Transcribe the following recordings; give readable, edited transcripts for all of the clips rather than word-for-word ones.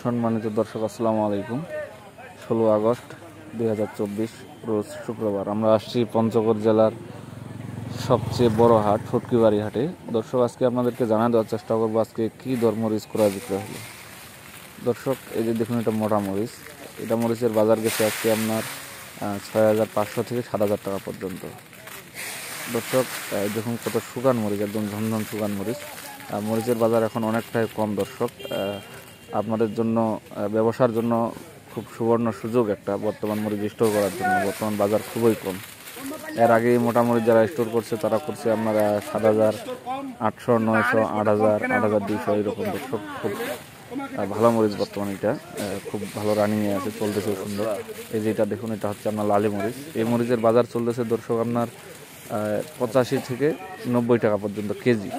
সম্মানিত দর্শক, আসসালামু আলাইকুম। 16 আগস্ট 2024 রোজ শুক্রবার আমরা আসছি পঞ্চগড় জেলার সবচেয়ে বড় হাট ফুটকিবাড়ি হাটে। দর্শক, আজকে আপনাদেরকে জানা দেওয়ার চেষ্টা করবো আজকে কী দর মরিচ ক্রয় বিক্রয় হলো। দর্শক, এই যে দেখুন, এটা মোটা মরিচ। এটা মরিচের বাজার গেছে আজকে আপনার 6500 থেকে 7000 টাকা পর্যন্ত। দর্শক, দেখুন কত শুকান মরিচ, একদম ঝনঝন শুকান মরিচ। মরিচের বাজার এখন অনেকটাই কম। দর্শক, আপনাদের জন্য ব্যবসার জন্য খুব সুবর্ণ সুযোগ একটা, বর্তমান মরিচ স্টোর করার জন্য। বর্তমান বাজার খুবই কম। এর আগে মোটামুটি যারা স্টোর করছে তারা করছে আপনার 7000, 800, 900, 8000, 8200 এরকম। দর্শক, খুব ভালো মরিচ বর্তমানে, এটা খুব ভালো রানিংয়ে আছে, চলতেছে সুন্দর। এই যে এটা দেখুন, এটা হচ্ছে আপনার লালি মরিচ। এই মরিচের বাজার চলতেছে দর্শক আপনার 85 থেকে 90 টাকা পর্যন্ত কেজি।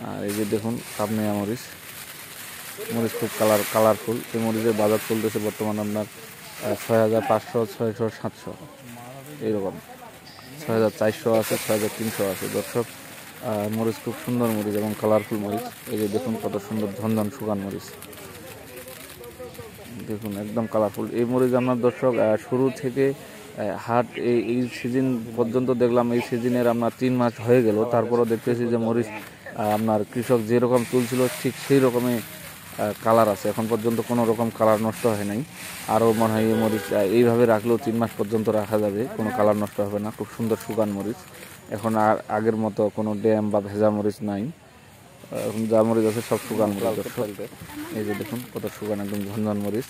আর এই যে দেখুন সাবনেয়া মরিচ, মরিচ খুব কালারফুল। এই মরিচের বাজার চলতেছে বর্তমান আপনার 6500, 600, 700 এইরকম। 6400 আছে, 6300 আছে। দর্শক, মরিচ খুব সুন্দর মরিচ এবং কালারফুল মরিচ। এই যে দেখুন কত সুন্দর ঝনঝন শুকান মরিচ, দেখুন একদম কালারফুল। এই মরিচ আপনার দর্শক শুরু থেকে হাট এই সিজন পর্যন্ত দেখলাম, এই সিজনের আপনার 3 মাস হয়ে গেল, তারপরও দেখতেছি যে মরিচ আপনার কৃষক যেরকম তুলছিল ঠিক সেই রকমই কালার আছে। এখন পর্যন্ত কোনো রকম কালার নষ্ট হয় নাই। আরও মনে হয় এই মরিচ এইভাবে রাখলেও 3 মাস পর্যন্ত রাখা যাবে, কোনো কালার নষ্ট হবে না। খুব সুন্দর শুকান মরিচ। এখন আর আগের মতো কোনো ড্যাম বা ভেজা মরিচ নাই। এখন যা মরিচ আছে সব শুকান মরিচ। এই যে দেখুন কত শুকান, একদম ঝনঝন মরিচ।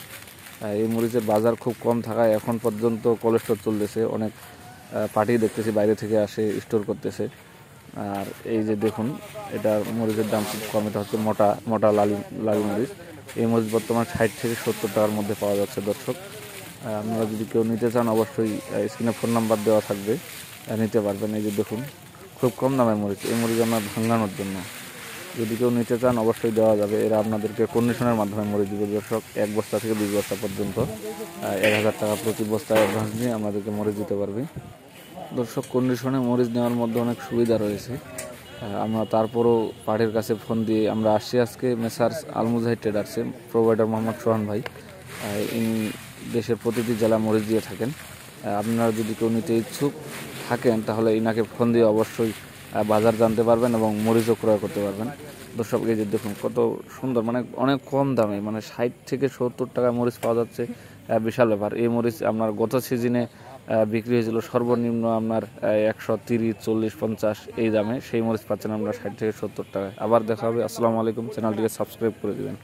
এই মরিচের বাজার খুব কম থাকায় এখন পর্যন্ত কোল্ড স্টোর চলতেছে। অনেক পার্টি দেখতেছি বাইরে থেকে আসে, স্টোর করতেছে। আর এই যে দেখুন, এটা মরিচের দাম খুব কম। এটা হচ্ছে মোটা লালি মরিচ। এই মরিচ বর্তমানে 60 থেকে 70 টাকার মধ্যে পাওয়া যাচ্ছে। দর্শক, আপনারা যদি কেউ নিতে চান অবশ্যই স্ক্রিনে ফোন নাম্বার দেওয়া থাকবে, নিতে পারবেন। এই যে দেখুন খুব কম দামের মরিচ। এই মরিচ আপনার ভাঙানোর জন্য যদি কেউ নিতে চান অবশ্যই দেওয়া যাবে। এরা আপনাদেরকে কন্ডিশনের মাধ্যমে মরিচ দিবে। দর্শক, 1 বস্তা থেকে 20 বস্তা পর্যন্ত 1000 টাকা প্রতি বস্তা অ্যাডভান্স নিয়ে আপনাদেরকে মরিচ দিতে পারবে। দর্শক, কন্ডিশনে মরিচ নেওয়ার মধ্যে অনেক সুবিধা রয়েছে। আমরা তারপরও পাড়ের কাছে ফোন দিয়ে আমরা আসছি আজকে মেসার্স আলমুজাহিদ ট্রেডার্সে। প্রোভাইডার মোহাম্মদ সোহান ভাই, ইনি দেশের প্রতিটি জেলা মরিচ দিয়ে থাকেন। আপনারা যদি কেউ নিতে ইচ্ছুক থাকেন তাহলে ইনাকে ফোন দিয়ে অবশ্যই বাজার জানতে পারবেন এবং মরিচও ক্রয় করতে পারবেন। দর্শক, এই যে দেখুন কত সুন্দর, মানে অনেক কম দামে, মানে 60 থেকে 70 টাকা মরিচ পাওয়া যাচ্ছে, বিশাল ব্যাপার। এই মরিচ আপনার গত সিজনে বিক্রি হয়েছিল সর্বনিম্ন আপনার 130, 40, 50 এই দামে। সেই মরিচ পাচ্ছেন আমরা 60 থেকে 70 টাকায়। আবার দেখা হবে। আসসালামু আলাইকুম। চ্যানেলটিকে সাবস্ক্রাইব করে দেবেন।